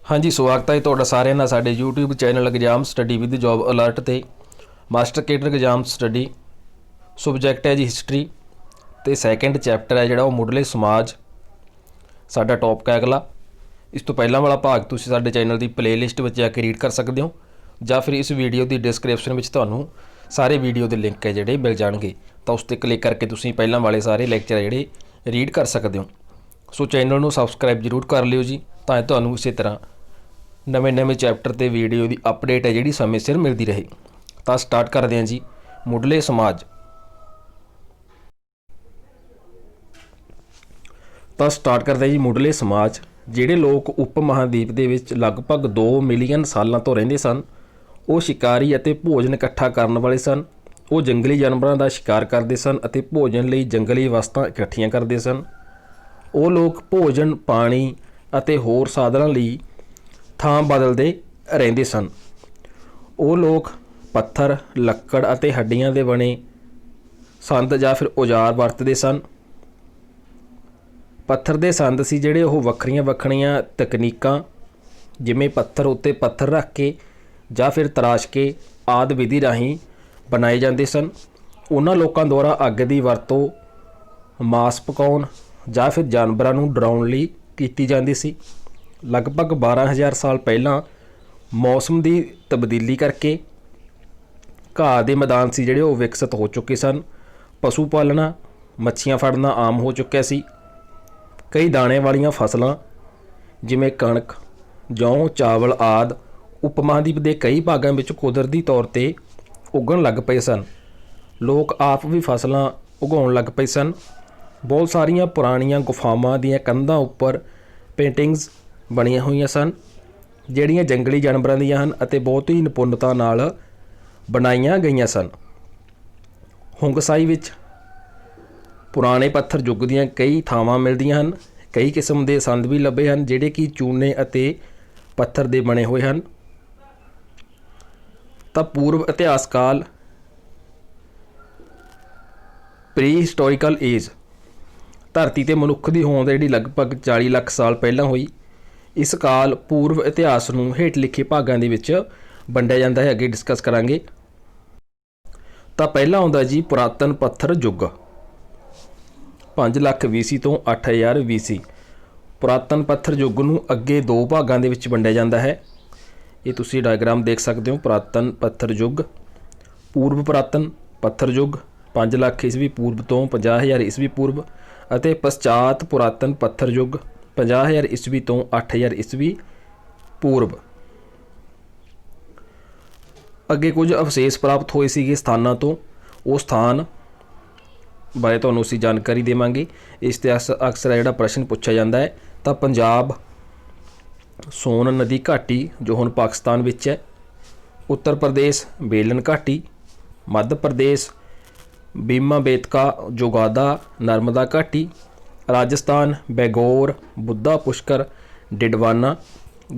हाँ जी, स्वागत है तुहाडा सारिਆਂ ਦਾ ਸਾਡੇ YouTube channel exam study with job alert ਤੇ master cadre exam study subject है जी हिस्टरी ਤੇ ਸੈਕੰਡ ਚੈਪਟਰ है ਜਿਹੜਾ ਉਹ ਮੁੱਢਲੇ ਸਮਾਜ ਸਾਡਾ ਟੌਪਿਕ ਹੈ ਅਗਲਾ। ਇਸ ਤੋਂ ਪਹਿਲਾਂ ਵਾਲਾ ਭਾਗ ਤੁਸੀਂ ਸਾਡੇ ਚੈਨਲ ਦੀ ਪਲੇਲਿਸਟ ਵਿੱਚ ਜਾ ਕੇ ਰੀਡ ਕਰ ਸਕਦੇ ਹੋ ਜਾਂ ਫਿਰ ਇਸ ਵੀਡੀਓ ਦੀ ਡਿਸਕ੍ਰਿਪਸ਼ਨ ਵਿੱਚ ਤੁਹਾਨੂੰ ਸਾਰੇ ਵੀਡੀਓ ਦੇ ਲਿੰਕ ਹੈ ਜਿਹੜੇ ਮਿਲ ਜਾਣਗੇ, ਤਾਂ ਉਸ ਤੇ ਕਲਿੱਕ ਕਰਕੇ ਤੁਸੀਂ ਪਹਿਲਾਂ ਵਾਲੇ ਸਾਰੇ ਲੈਕਚਰ ਜਿਹੜੇ ਰੀਡ ਕਰ ਸਕਦੇ ਹੋ। ਸੋ ਚੈਨਲ ਨੂੰ ਸਬਸਕ੍ਰਾਈਬ ਜ਼ਰੂਰ ਕਰ ਲਿਓ ਜੀ, ਤਾਂ ਤੁਹਾਨੂੰ ਇਸੇ ਤਰ੍ਹਾਂ नवे चैप्टर ते वीडियो की अपडेट है जी समय सिर मिलती रहे। तो स्टार्ट करते हैं जी मुढ़ले समाज। तो स्टार्ट करते हैं जी मुढ़ले समाज। जिहड़े लोग उप महाद्वीप दे विच लगभग 2 मिलियन सालों तो रहिंदे सन, वो शिकारी अते भोजन इकट्ठा करने वाले सन। वो जंगली जानवरों का शिकार करते सन अते भोजन लई जंगली वस्तां इकट्ठियां करते सन। वो लोग भोजन पानी अते होर साधनां लई ਥਾਂ ਬਦਲਦੇ ਰਹਿੰਦੇ ਸਨ। ਉਹ ਲੋਕ ਪੱਥਰ ਲੱਕੜ ਅਤੇ ਹੱਡੀਆਂ ਦੇ ਬਣੇ ਸੰਦ ਜਾਂ ਫਿਰ ਔਜ਼ਾਰ ਵਰਤਦੇ ਸਨ। ਪੱਥਰ ਦੇ ਸੰਦ ਸੀ ਜਿਹੜੇ ਉਹ ਵੱਖਰੀਆਂ ਵੱਖਰੀਆਂ ਤਕਨੀਕਾਂ ਜਿਵੇਂ ਪੱਥਰ ਉੱਤੇ ਪੱਥਰ ਰੱਖ ਕੇ ਜਾਂ ਫਿਰ ਤਰਾਸ਼ ਕੇ ਆਦਿ ਵਿਧੀ ਰਾਹੀਂ ਬਣਾਏ ਜਾਂਦੇ ਸਨ। ਉਹਨਾਂ ਲੋਕਾਂ ਦੁਆਰਾ ਅੱਗ ਦੀ ਵਰਤੋਂ ਮਾਸ ਪਕਾਉਣ ਜਾਂ ਫਿਰ ਜਾਨਵਰਾਂ ਨੂੰ ਡਰਾਉਣ ਲਈ ਕੀਤੀ ਜਾਂਦੀ ਸੀ। लगभग 12,000 साल पहला मौसम की तब्दीली करके घाह के मैदान से जोड़े विकसित हो चुके सन। पशु पालना मच्छियां फड़ना आम हो चुका सी। कई दाणे वालियां फसलां जिमें कणक जौ चावल आदि उपमहाद्वीप के कई भागों में कुदरती तौर पर उगण लग पे सन। लोग आप भी फसलां उगाउण लग पे सन। बहुत सारिया पुरानिया गुफावां दीयां कंधां उपर पेंटिंग्स ਬਣੀਆਂ ਹੋਈਆਂ ਸਨ ਜਿਹੜੀਆਂ ਜੰਗਲੀ ਜਾਨਵਰਾਂ ਦੀਆਂ ਹਨ ਅਤੇ ਬਹੁਤ ਹੀ ਨਿਪੁੰਨਤਾ ਨਾਲ ਬਣਾਈਆਂ ਗਈਆਂ ਸਨ। ਹੁੰਗਸਾਈ ਵਿੱਚ ਪੁਰਾਣੇ ਪੱਥਰ ਯੁੱਗ ਦੀਆਂ ਕਈ ਥਾਵਾਂ ਮਿਲਦੀਆਂ ਹਨ। ਕਈ ਕਿਸਮ ਦੇ ਸੰਦ ਵੀ ਲੱਭੇ ਹਨ ਜਿਹੜੇ ਕਿ ਚੂਨੇ ਅਤੇ ਪੱਥਰ ਦੇ ਬਣੇ ਹੋਏ ਹਨ। ਤਾਂ ਪੂਰਵ ਇਤਿਹਾਸ ਕਾਲ ਪ੍ਰੀ ਹਿਸਟੋਰੀਕਲ ਏਜ ਧਰਤੀ ਤੇ ਮਨੁੱਖ ਦੀ ਹੋਂਦ ਜਿਹੜੀ ਲਗਭਗ 40 ਲੱਖ ਸਾਲ ਪਹਿਲਾਂ ਹੋਈ। इस काल पूर्व इतिहास नूं हेठ लिखे भागां दे विच वंडिया जांदा है। अगे डिस्कस करांगे। तां पहला आउंदा जी पुरातन पत्थर युग 5 ਲੱਖ BC तो 8000 BC। पुरातन पत्थर युग नूं अगे 2 भागां दे विच वंडिया जांदा है। ये तुसीं डायग्राम देख सकते हो। पुरातन पत्थर युग, पूर्व पुरातन पत्थर युग 5 ਲੱਖ ईस्वी पूर्व तो 50,000 ईस्वी पूर्व अते पश्चात पुरातन पत्थर युग 50,000 ईस्वी तो 8,000 ईस्वी पूर्व। अगे कुछ अवशेष प्राप्त होए सीगे स्थानों तो, वो स्थान बारे तुहानूं असीं जानकारी देवांगे। इस ते अक्सर जिहड़ा प्रश्न पूछा जाता है। तो पंजाब सोन नदी घाटी जो हुण पाकिस्तान विच है, उत्तर प्रदेश बेलन घाटी, मध्य प्रदेश भीमा बेतका जोगादा नर्मदा घाटी, राजस्थान बैगोर बुद्धा पुष्कर डिडवाना,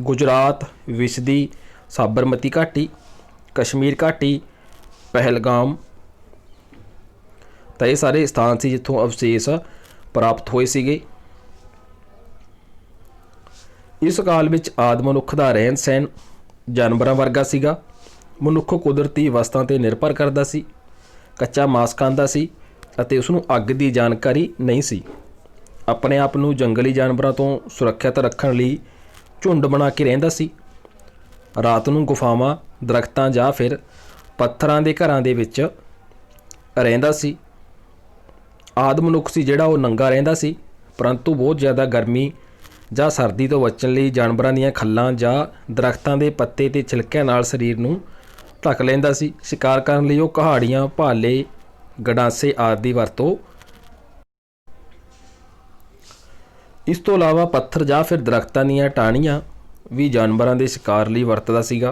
गुजरात विशदी साबरमती घाटी, कश्मीर घाटी पहलगाम। तो ये सारे स्थान से जिथों अवशेष प्राप्त होए सीगे। इस काल विच आदि मनुख दा रहन सहन जानवरां वर्गा सीगा। मनुख कुदरती वस्तां ते निर्भर करदा सी, कच्चा मांस खांदा सी अते उसनूं अग दी जानकारी नहीं सी। अपने आप ਨੂੰ जंगली जानवरों तो सुरक्षित रखण लई झुंड बना के रहिंदा सी। रात ਨੂੰ गुफावां दरख्तां ਜਾਂ फिर पत्थरां ਦੇ ਘਰਾਂ ਦੇ ਵਿੱਚ ਰਹਿੰਦਾ ਸੀ। ਆਦਿ ਮਨੁੱਖ ਸੀ ਜਿਹੜਾ ਉਹ ਨੰਗਾ ਰਹਿੰਦਾ ਸੀ, ਪਰੰਤੂ ਬਹੁਤ ਜ਼ਿਆਦਾ ਗਰਮੀ ਜਾਂ ਸਰਦੀ ਤੋਂ ਬਚਣ ਲਈ ਜਾਨਵਰਾਂ ਦੀਆਂ ਖੱਲਾਂ ਜਾਂ ਦਰਖਤਾਂ ਦੇ ਪੱਤੇ ਤੇ ਛਿਲਕਿਆਂ ਨਾਲ ਸਰੀਰ ਨੂੰ ਢੱਕ ਲੈਂਦਾ ਸੀ। ਸ਼ਿਕਾਰ ਕਰਨ ਲਈ ਉਹ ਕਹਾੜੀਆਂ, ਭਾਲੇ, ਗਡਾਸੇ ਆਦਿ ਦੀ ਵਰਤੋਂ। इस तो इलावा पत्थर ਜਾਂ फिर दरख्तां ਦੀਆਂ ਟਾਹਣੀਆਂ भी जानवरों के शिकार ਲਈ ਵਰਤਦਾ ਸੀਗਾ।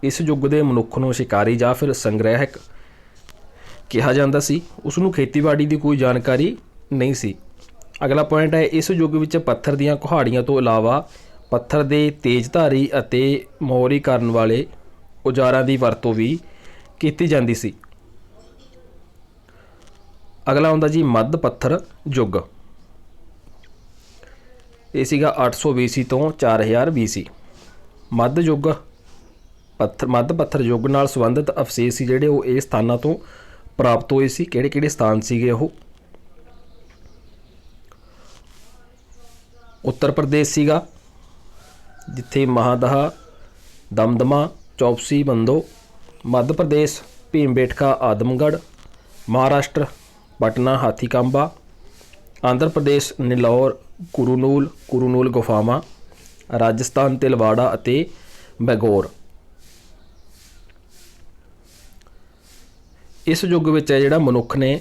इस युग ਦੇ ਮਨੁੱਖ ਨੂੰ शिकारी ਜਾਂ फिर संग्रहक ਕਿਹਾ ਜਾਂਦਾ ਸੀ। ਉਸ ਨੂੰ ਖੇਤੀਬਾੜੀ ਦੀ ਕੋਈ ਜਾਣਕਾਰੀ ਨਹੀਂ ਸੀ। ਅਗਲਾ ਪੁਆਇੰਟ ਹੈ, ਇਸ ਯੁੱਗ ਵਿੱਚ ਪੱਥਰ ਦੀਆਂ ਕੁਹਾੜੀਆਂ ਤੋਂ ਇਲਾਵਾ ਪੱਥਰ ਦੇ ਤੇਜ਼ਧਾਰੀ ਅਤੇ ਮੋਹਰੀ ਕਰਨ ਵਾਲੇ ਔਜ਼ਾਰਾਂ ਦੀ ਵਰਤੋਂ ਵੀ ਕੀਤੀ ਜਾਂਦੀ ਸੀ। ਅਗਲਾ ਆਉਂਦਾ ਜੀ ਮੱਧ ਪੱਥਰ ਯੁੱਗ। ਇਹ ਸੀਗਾ 800 BC ਤੋਂ 4000 BC। ਮੱਧ ਪੱਥਰ ਯੁੱਗ ਨਾਲ ਸੰਬੰਧਿਤ ਅਵਸ਼ੇਸ਼ ਸੀ ਜਿਹੜੇ ਉਹ ਇਹ ਸਥਾਨਾਂ ਤੋਂ ਪ੍ਰਾਪਤ ਹੋਏ ਸੀ। ਕਿਹੜੇ ਕਿਹੜੇ ਸਥਾਨ ਸੀਗੇ ਉਹ? ਉੱਤਰ ਪ੍ਰਦੇਸ਼ ਸੀਗਾ, ਜਿੱਥੇ ਮਹਾਦਹਾ, ਦਮਦਮਾ, ਚੌਪਸੀ, ਬੰਦੋ। ਮੱਧ ਪ੍ਰਦੇਸ਼ ਭੀਮਬੇਟਕਾ, ਆਦਮਗੜ੍ਹ। ਮਹਾਰਾਸ਼ਟਰ ਪਟਨਾ, ਹਾਥੀਕਾਂਬਾ। ਆਂਧਰਾ ਪ੍ਰਦੇਸ਼ ਨਿਲੌਰ, ਕੁਰੂਨੂਲ ਗੁਫਾਵਾਂ। ਰਾਜਸਥਾਨ ਤਿਲਵਾੜਾ ਅਤੇ ਬੈਗੋਰ। ਇਸ ਯੁੱਗ ਵਿੱਚ ਹੈ ਜਿਹੜਾ ਮਨੁੱਖ ਨੇ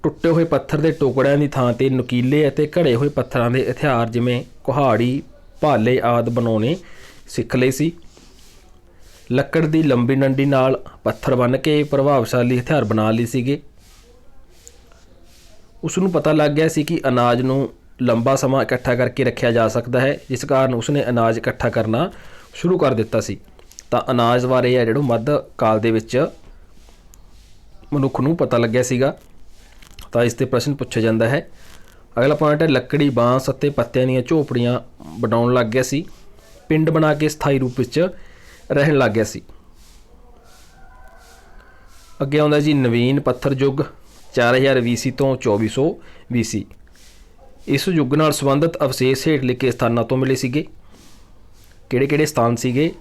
ਟੁੱਟੇ ਹੋਏ ਪੱਥਰ ਦੇ ਟੁਕੜਿਆਂ ਦੀ ਥਾਂ 'ਤੇ ਨੁਕੀਲੇ ਅਤੇ ਘੜੇ ਹੋਏ ਪੱਥਰਾਂ ਦੇ ਹਥਿਆਰ ਜਿਵੇਂ ਕੁਹਾੜੀ, ਭਾਲੇ ਆਦਿ ਬਣਾਉਣੇ ਸਿੱਖ ਲਏ ਸੀ। ਲੱਕੜ ਦੀ ਲੰਬੀ ਡੰਡੀ ਨਾਲ ਪੱਥਰ ਬੰਨ੍ਹ ਕੇ ਪ੍ਰਭਾਵਸ਼ਾਲੀ ਹਥਿਆਰ ਬਣਾ ਲਏ ਸੀਗੇ। ਉਸ ਨੂੰ ਪਤਾ ਲੱਗ ਗਿਆ ਸੀ ਕਿ ਅਨਾਜ ਨੂੰ ਲੰਬਾ ਸਮਾਂ ਇਕੱਠਾ ਕਰਕੇ ਰੱਖਿਆ ਜਾ ਸਕਦਾ ਹੈ, ਜਿਸ ਕਾਰਨ ਉਸਨੇ ਅਨਾਜ ਇਕੱਠਾ ਕਰਨਾ ਸ਼ੁਰੂ ਕਰ ਦਿੱਤਾ ਸੀ। ਤਾਂ ਅਨਾਜ ਬਾਰੇ ਹੈ ਜਿਹੜਾ ਮੱਧ ਕਾਲ ਦੇ ਵਿੱਚ ਮਨੁੱਖ ਨੂੰ ਪਤਾ ਲੱਗਿਆ ਸੀਗਾ। ਤਾਂ ਇਸ 'ਤੇ ਪ੍ਰਸ਼ਨ ਪੁੱਛਿਆ ਜਾਂਦਾ ਹੈ। ਅਗਲਾ ਪੁਆਇੰਟ ਹੈ, ਲੱਕੜੀ, ਬਾਂਸ ਅਤੇ ਪੱਤਿਆਂ ਦੀਆਂ ਝੋਪੜੀਆਂ ਬਣਾਉਣ ਲੱਗ ਗਿਆ ਸੀ। ਪਿੰਡ ਬਣਾ ਕੇ ਸਥਾਈ ਰੂਪ ਵਿੱਚ ਰਹਿਣ ਲੱਗ ਗਿਆ ਸੀ। ਅੱਗੇ ਆਉਂਦਾ ਜੀ ਨਵੀਨ ਪੱਥਰ ਯੁੱਗ, 4000 BC ਤੋਂ 2400 BC। ਇਸ ਯੁੱਗ ਨਾਲ ਸੰਬੰਧਿਤ ਅਵਸ਼ੇਸ਼ ਹੇਠ ਲਿਖੇ ਸਥਾਨਾਂ ਤੋਂ ਮਿਲੇ ਸੀਗੇ। ਕਿਹੜੇ ਕਿਹੜੇ ਸਥਾਨ ਸੀਗੇ?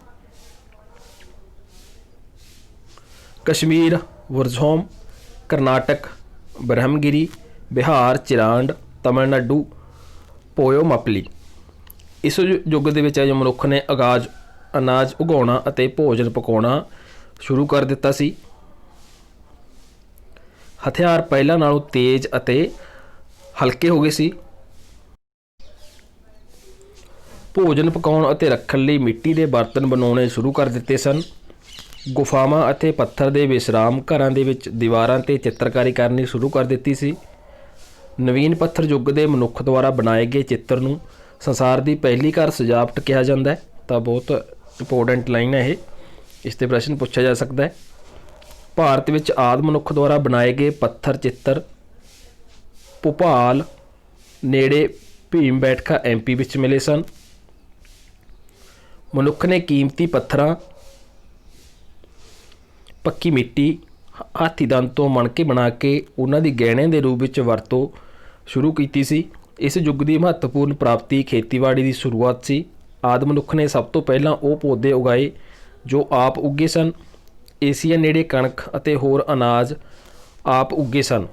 ਕਸ਼ਮੀਰ, ਵਰਜ਼ਹੋਮ। ਕਰਨਾਟਕ, ਬ੍ਰਹਮਗਿਰੀ। ਬਿਹਾਰ, ਚਿਰਾਂਡ। ਤਮਿਲਨਾਡੂ, ਪੋਇਓਮਪਲੀ। ਇਸ ਯੁੱਗ ਦੇ ਵਿੱਚ ਜੋ ਮਨੁੱਖ ਨੇ ਅਨਾਜ ਉਗਾਉਣਾ ਅਤੇ ਭੋਜਨ ਪਕਾਉਣਾ ਸ਼ੁਰੂ ਕਰ ਦਿੱਤਾ ਸੀ। ਹਥਿਆਰ ਪਹਿਲਾਂ ਨਾਲੋਂ ਤੇਜ਼ ਅਤੇ ਹਲਕੇ ਹੋ ਗਏ ਸੀ। ਭੋਜਨ ਪਕਾਉਣ ਅਤੇ ਰੱਖਣ ਲਈ ਮਿੱਟੀ ਦੇ ਬਰਤਨ ਬਣਾਉਣੇ ਸ਼ੁਰੂ ਕਰ ਦਿੱਤੇ ਸਨ। ਗੁਫਾਵਾਂ ਅਤੇ ਪੱਥਰ ਦੇ ਵਿਸ਼ਰਾਮ ਘਰਾਂ ਦੇ ਵਿੱਚ ਦੀਵਾਰਾਂ 'ਤੇ ਚਿੱਤਰਕਾਰੀ ਕਰਨੀ ਸ਼ੁਰੂ ਕਰ ਦਿੱਤੀ ਸੀ। ਨਵੀਨ ਪੱਥਰ ਯੁੱਗ ਦੇ ਮਨੁੱਖ ਦੁਆਰਾ ਬਣਾਏ ਗਏ ਚਿੱਤਰ ਨੂੰ ਸੰਸਾਰ ਦੀ ਪਹਿਲੀ ਘਰ ਸਜਾਵਟ ਕਿਹਾ ਜਾਂਦਾ ਹੈ। ਤਾਂ ਬਹੁਤ ਇੰਪੋਰਟੈਂਟ ਲਾਈਨ ਹੈ ਇਹ, ਇਸ 'ਤੇ ਪ੍ਰਸ਼ਨ ਪੁੱਛਿਆ ਜਾ ਸਕਦਾ ਹੈ। ਭਾਰਤ ਵਿੱਚ ਆਦਿ ਮਨੁੱਖ ਦੁਆਰਾ ਬਣਾਏ ਗਏ ਪੱਥਰ ਚਿੱਤਰ ਭੋਪਾਲ ਨੇੜੇ ਭੀਮਬੇਟਕਾ MP ਵਿੱਚ ਮਿਲੇ ਸਨ। ਮਨੁੱਖ ਨੇ ਕੀਮਤੀ ਪੱਥਰਾਂ, ਪੱਕੀ ਮਿੱਟੀ, ਹਾਥੀ ਦੰਦ ਤੋਂ ਮਣਕੇ ਬਣਾ ਕੇ ਉਹਨਾਂ ਦੀ ਗਹਿਣੇ ਦੇ ਰੂਪ ਵਿੱਚ ਵਰਤੋਂ ਸ਼ੁਰੂ ਕੀਤੀ ਸੀ। ਇਸ ਯੁੱਗ ਦੀ ਮਹੱਤਵਪੂਰਨ ਪ੍ਰਾਪਤੀ ਖੇਤੀਬਾੜੀ ਦੀ ਸ਼ੁਰੂਆਤ ਸੀ। ਆਦਿ ਮਨੁੱਖ ਨੇ ਸਭ ਤੋਂ ਪਹਿਲਾਂ ਉਹ ਪੌਦੇ ਉਗਾਏ ਜੋ ਆਪ ਉੱਗੇ ਸਨ। ਏਸ਼ੀਆ ਨੇੜੇ ਕਣਕ ਅਤੇ ਹੋਰ ਅਨਾਜ ਆਪ ਉੱਗੇ ਸਨ।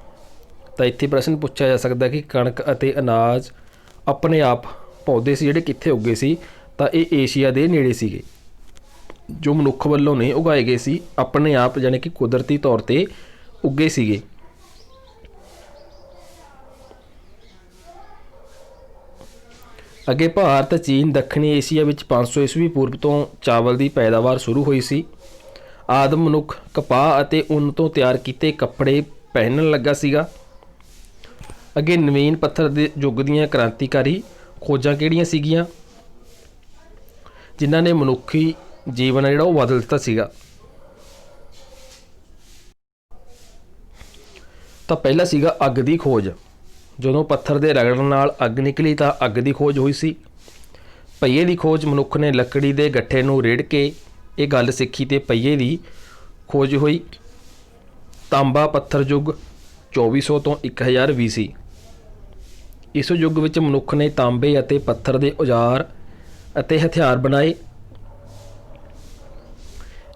ਤਾਂ ਇੱਥੇ ਪ੍ਰਸ਼ਨ ਪੁੱਛਿਆ ਜਾ ਸਕਦਾ ਕਿ ਕਣਕ ਅਤੇ ਅਨਾਜ ਆਪਣੇ ਆਪ ਪੌਦੇ ਸੀ ਜਿਹੜੇ ਕਿੱਥੇ ਉੱਗੇ ਸੀ? ਤਾਂ ਇਹ ਏਸ਼ੀਆ ਦੇ ਨੇੜੇ ਸੀਗੇ, ਜੋ ਮਨੁੱਖ ਵੱਲੋਂ ਨਹੀਂ ਉਗਾਏ ਗਏ ਸੀ, ਆਪਣੇ ਆਪ ਯਾਨੀ ਕਿ ਕੁਦਰਤੀ ਤੌਰ 'ਤੇ ਉੱਗੇ ਸੀਗੇ। ਅੱਗੇ ਭਾਰਤ, ਚੀਨ, ਦੱਖਣੀ ਏਸ਼ੀਆ ਵਿੱਚ 500 ਈਸਵੀ ਪੂਰਵ ਤੋਂ ਚਾਵਲ ਦੀ ਪੈਦਾਵਾਰ ਸ਼ੁਰੂ ਹੋਈ ਸੀ। ਆਦਮ ਮਨੁੱਖ ਕਪਾਹ ਅਤੇ ਉੱਨ ਤੋਂ ਤਿਆਰ ਕੀਤੇ ਕੱਪੜੇ ਪਹਿਨਣ ਲੱਗਾ ਸੀਗਾ। ਅੱਗੇ ਨਵੀਨ ਪੱਥਰ ਦੇ ਯੁੱਗ ਦੀਆਂ ਕ੍ਰਾਂਤੀਕਾਰੀ ਖੋਜਾਂ ਕਿਹੜੀਆਂ ਸੀਗੀਆਂ ਜਿਨ੍ਹਾਂ ਨੇ ਮਨੁੱਖੀ ਜੀਵਨ ਜਿਹੜਾ ਉਹ ਬਦਲ ਦਿੱਤਾ ਸੀਗਾ? ਤਾਂ ਪਹਿਲਾ ਸੀਗਾ ਅੱਗ ਦੀ ਖੋਜ। ਜਦੋਂ ਪੱਥਰ ਦੇ ਰਗੜਨ ਨਾਲ ਅੱਗ ਨਿਕਲੀ ਤਾਂ ਅੱਗ ਦੀ ਖੋਜ ਹੋਈ ਸੀ। ਪਹੀਏ ਦੀ ਖੋਜ, ਮਨੁੱਖ ਨੇ ਲੱਕੜੀ ਦੇ ਗੱਠੇ ਨੂੰ ਰੇੜ ਕੇ ਇਹ ਗੱਲ ਸਿੱਖੀ ਤੇ ਪਹੀਏ ਦੀ ਖੋਜ ਹੋਈ। ਤਾਂਬਾ ਪੱਥਰ ਯੁੱਗ 2400 ਤੋਂ 1000 BC। ਇਸ ਯੁੱਗ ਵਿੱਚ ਮਨੁੱਖ ਨੇ ਤਾਂਬੇ ਅਤੇ ਪੱਥਰ ਦੇ ਔਜ਼ਾਰ ਅਤੇ ਹਥਿਆਰ ਬਣਾਏ।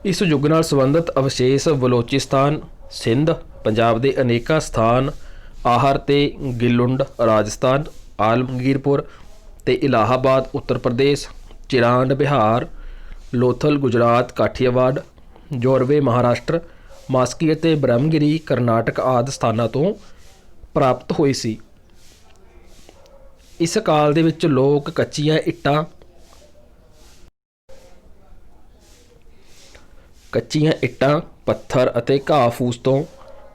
ਇਸ ਯੁੱਗ ਨਾਲ ਸੰਬੰਧਿਤ ਅਵਸ਼ੇਸ਼ ਬਲੋਚਿਸਤਾਨ, ਸਿੰਧ, ਪੰਜਾਬ ਦੇ ਅਨੇਕਾਂ ਸਥਾਨ, ਆਹਰ ਤੇ ਗਿਲੁੰਡ ਰਾਜਸਥਾਨ, ਆਲਮਗੀਰਪੁਰ ਤੇ ਇਲਾਹਾਬਾਦ ਉੱਤਰ ਪ੍ਰਦੇਸ਼, ਚਿਰਾਂਡ ਬਿਹਾਰ, ਲੋਥਲ ਗੁਜਰਾਤ, ਕਾਠੀਆਵਾੜ, ਜੋਰਵੇ ਮਹਾਰਾਸ਼ਟਰ, ਮਾਸਕੀ ਅਤੇ ਬ੍ਰਹਮਗਿਰੀ ਕਰਨਾਟਕ ਆਦਿ ਸਥਾਨਾਂ ਤੋਂ ਪ੍ਰਾਪਤ ਹੋਈ ਸੀ। ਇਸ ਕਾਲ ਦੇ ਵਿੱਚ ਲੋਕ ਕੱਚੀਆਂ ਇੱਟਾਂ, ਪੱਥਰ ਅਤੇ ਘਾਹ ਫੂਸ ਤੋਂ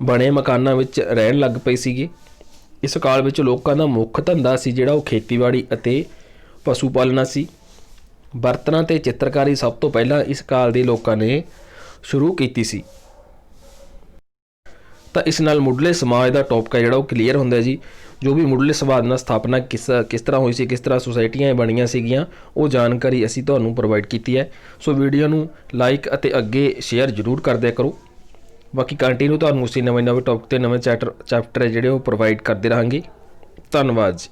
ਬਣੇ ਮਕਾਨਾਂ ਵਿੱਚ ਰਹਿਣ ਲੱਗ ਪਏ ਸੀਗੇ। ਇਸ ਕਾਲ ਵਿੱਚ ਲੋਕਾਂ ਦਾ ਮੁੱਖ ਧੰਦਾ ਸੀ ਜਿਹੜਾ ਉਹ ਖੇਤੀਬਾੜੀ ਅਤੇ ਪਸ਼ੂ ਪਾਲਣਾ ਸੀ। ਬਰਤਨਾਂ ਤੇ ਚਿੱਤਰਕਾਰੀ ਸਭ ਤੋਂ ਪਹਿਲਾਂ ਇਸ ਕਾਲ ਦੇ ਲੋਕਾਂ ਨੇ ਸ਼ੁਰੂ ਕੀਤੀ ਸੀ। ਤਾਂ ਇਸ ਨਾਲ ਮੁੱਢਲੇ ਸਮਾਜ ਦਾ ਟੌਪਿਕ ਹੈ ਜਿਹੜਾ ਉਹ ਕਲੀਅਰ ਹੁੰਦਾ ਜੀ। ਜੋ ਵੀ ਮੁੱਢਲੇ ਸਵਾਦ ਨਾਲ ਸਥਾਪਨਾ ਕਿਸ ਤਰ੍ਹਾਂ ਹੋਈ ਸੀ, ਕਿਸ ਤਰ੍ਹਾਂ ਸੁਸਾਇਟੀਆਂ ਬਣੀਆਂ ਸੀਗੀਆਂ, ਉਹ ਜਾਣਕਾਰੀ ਅਸੀਂ ਤੁਹਾਨੂੰ ਪ੍ਰੋਵਾਈਡ ਕੀਤੀ ਹੈ। ਸੋ ਵੀਡੀਓ ਨੂੰ ਲਾਈਕ ਅਤੇ ਅੱਗੇ ਸ਼ੇਅਰ ਜ਼ਰੂਰ ਕਰ ਦਿਆ ਕਰੋ। ਬਾਕੀ ਕੰਟੀਨਿਊ ਤੁਹਾਨੂੰ ਉਸੇ ਨਵੇਂ ਟੌਪਿਕ 'ਤੇ ਨਵੇਂ ਚੈਪਟਰ ਜਿਹੜੇ ਉਹ ਪ੍ਰੋਵਾਈਡ ਕਰਦੇ ਰਹਾਂਗੇ। ਧੰਨਵਾਦ ਜੀ।